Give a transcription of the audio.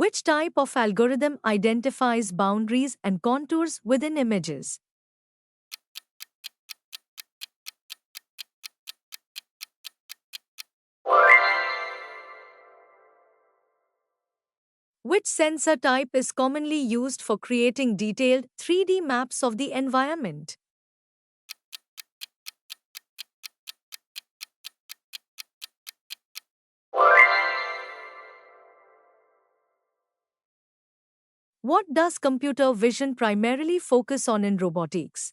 Which type of algorithm identifies boundaries and contours within images? Which sensor type is commonly used for creating detailed 3D maps of the environment? What does computer vision primarily focus on in robotics?